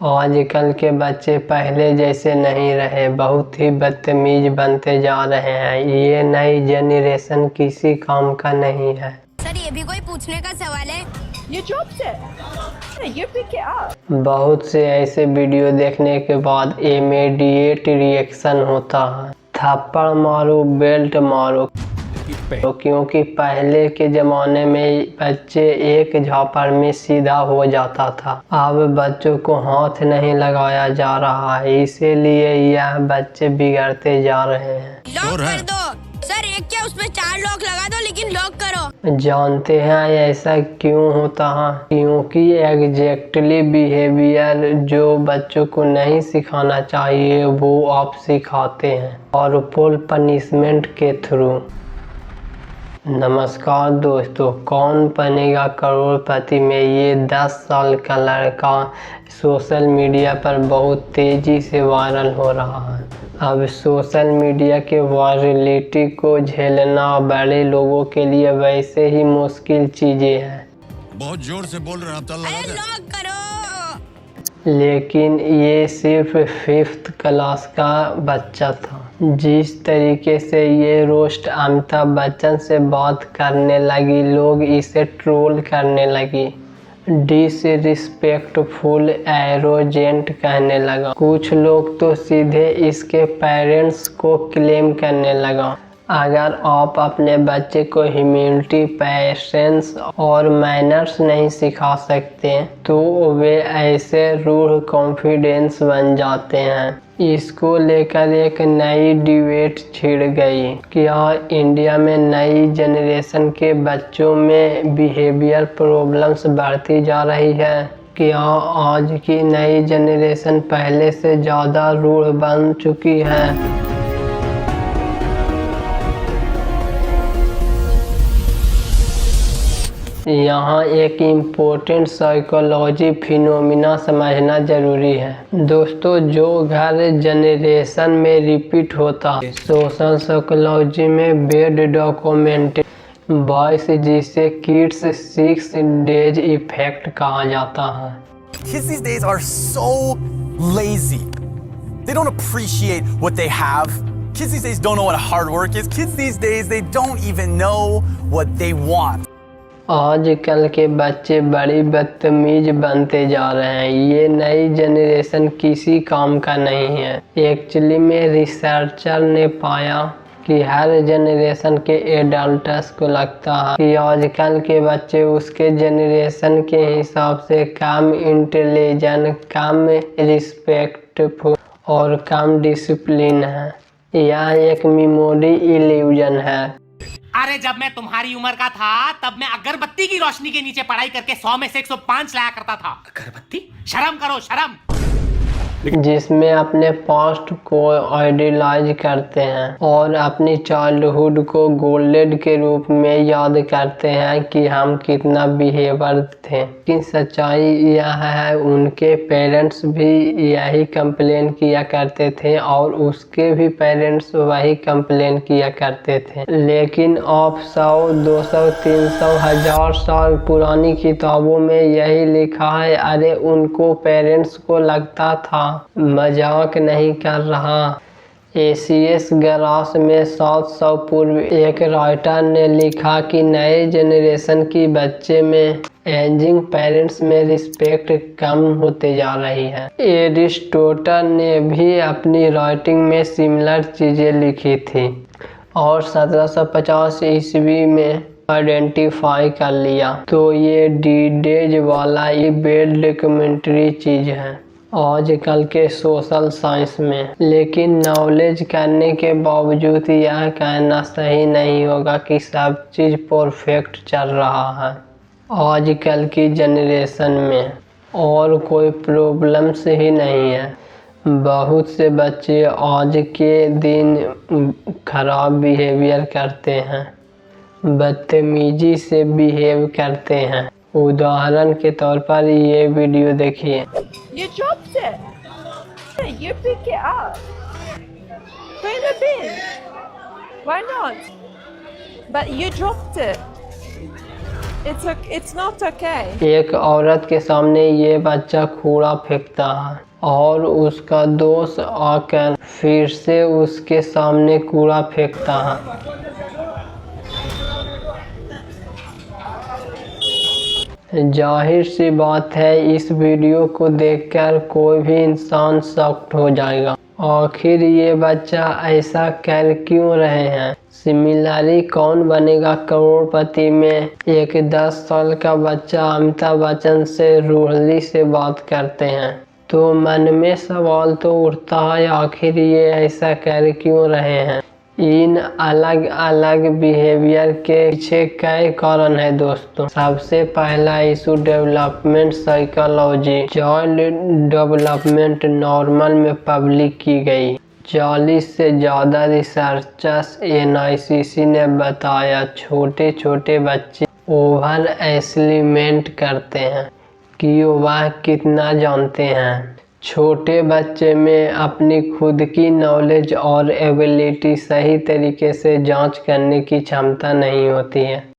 आजकल के बच्चे पहले जैसे नहीं रहे, बहुत ही बदतमीज बनते जा रहे हैं। ये नई जनरेशन किसी काम का नहीं है। सर ये भी कोई पूछने का सवाल है? You dropped it. You pick it up. बहुत से ऐसे वीडियो देखने के बाद इमीडिएट रिएक्शन होता है, थप्पड़ मारो, बेल्ट मारो। क्योंकि पहले के ज़माने में बच्चे एक झापड़ में सीधा हो जाता था। अब बच्चों को हाथ नहीं लगाया जा रहा है, इसीलिए यह बच्चे बिगड़ते जा रहे हैं। लॉक कर दो सर, एक क्या उसमें 4 लॉक लगा दो, लेकिन लॉक करो। जानते हैं ऐसा क्यों होता है? क्योंकि एग्जैक्टली बिहेवियर जो बच्चों को नहीं सिखाना चाहिए वो आप सिखाते हैं, और फुल पनिशमेंट के थ्रू। नमस्कार दोस्तों, कौन बनेगा करोड़पति में ये 10 साल का लड़का सोशल मीडिया पर बहुत तेज़ी से वायरल हो रहा है। अब सोशल मीडिया के वायरलिटी को झेलना बड़े लोगों के लिए वैसे ही मुश्किल चीज़ें हैं। बहुत जोर से बोल रहे हैं, अरे लॉक करो। लेकिन ये सिर्फ 5th क्लास का बच्चा था। जिस तरीके से ये रोस्ट अमिताभ बच्चन से बात करने लगी, लोग इसे ट्रोल करने लगी, डिसरिस्पेक्टफुल, एरोजेंट कहने लगा। कुछ लोग तो सीधे इसके पेरेंट्स को क्लेम करने लगा। अगर आप अपने बच्चे को ह्यूमिलिटी, पेशेंस और मैनर्स नहीं सिखा सकते तो वे ऐसे रूढ़ कॉन्फिडेंस बन जाते हैं। इसको लेकर एक नई डिबेट छिड़ गई। क्या इंडिया में नई जनरेशन के बच्चों में बिहेवियर प्रॉब्लम्स बढ़ती जा रही है? क्या आज की नई जनरेशन पहले से ज़्यादा रूढ़ बन चुकी है? यहाँ एक इम्पोर्टेंट साइकोलॉजी फिनोमिना समझना जरूरी है। दोस्तों, जो घर जनरेशन में रिपीट होता है, सोशल साइकोलॉजी में बेड डॉक्यूमेंटेड बॉयस, जिसे किड्स 6 डेज इफेक्ट कहा जाता है। Kids these days are so lazy. They don't appreciate what they have. Kids these days don't know what hard work is. Kids these days, they don't even know what they want. आजकल के बच्चे बड़ी बदतमीज बनते जा रहे हैं। ये नई जनरेशन किसी काम का नहीं है। एक्चुअली में रिसर्चर ने पाया कि हर जनरेशन के एडल्ट्स को लगता है कि आजकल के बच्चे उसके जनरेशन के हिसाब से कम इंटेलिजेंट, कम रिस्पेक्टफुल और कम डिसिप्लिन है। यह एक मेमोरी इल्यूजन है। अरे जब मैं तुम्हारी उम्र का था तब मैं अगरबत्ती की रोशनी के नीचे पढ़ाई करके 100 में से 105 लाया करता था। अगरबत्ती? शर्म करो, शर्म। जिसमें अपने पास्ट को आइडियलाइज करते हैं और अपनी चाइल्डहुड को गोल्डन के रूप में याद करते हैं कि हम कितना बिहेवियर थे। लेकिन सच्चाई यह है, उनके पेरेंट्स भी यही कंप्लेन किया करते थे और उसके भी पेरेंट्स वही कंप्लेन किया करते थे। लेकिन आप 100, 200, 300, 1000 साल पुरानी किताबों में यही लिखा है। अरे उनको पेरेंट्स को लगता था, मजाक नहीं कर रहा। एशियस ग्रास में 700 पूर्व एक राइटर ने लिखा कि नए जनरेशन की बच्चे में एजिंग पेरेंट्स में रिस्पेक्ट कम होते जा रही है। एरिस्टोटल ने भी अपनी राइटिंग में सिमिलर चीज़ें लिखी थी और 1750 ईस्वी में आइडेंटिफाई कर लिया। तो ये डी-डेज वाला ये वेल डॉक्यूमेंट्री चीज़ है आजकल के सोशल साइंस में। लेकिन नॉलेज करने के बावजूद यह कहना सही नहीं होगा कि सब चीज़ परफेक्ट चल रहा है आजकल की जनरेशन में, और कोई प्रॉब्लम्स ही नहीं है। बहुत से बच्चे आज के दिन खराब बिहेवियर करते हैं, बदतमीजी से बिहेव करते हैं। उदाहरण के तौर पर ये वीडियो देखिए। You dropped it. You pick it up. Put in the bin. Why not? But you dropped it. It's not okay. एक औरत के सामने ये बच्चा कूड़ा फेंकता है और उसका दोस्त आकर फिर से उसके सामने कूड़ा फेंकता है। जाहिर सी बात है, इस वीडियो को देखकर कोई भी इंसान शॉक्ड हो जाएगा। आखिर ये बच्चा ऐसा कर क्यों रहे हैं? सिमिलरली कौन बनेगा करोड़पति में एक 10 साल का बच्चा अमिताभ बच्चन से रूडली से बात करते हैं, तो मन में सवाल तो उठता है, आखिर ये ऐसा कर क्यों रहे हैं? इन अलग अलग बिहेवियर के पीछे कई कारण है दोस्तों। सबसे पहला issue development psychology. Child development normal में पब्लिक की गई 40 से ज़्यादा रिसर्चर्स NICC ने बताया छोटे छोटे बच्चे ओवर एस्टिमेट करते हैं कि वह कितना जानते हैं। छोटे बच्चे में अपनी खुद की नॉलेज और एबिलिटी सही तरीके से जांच करने की क्षमता नहीं होती है।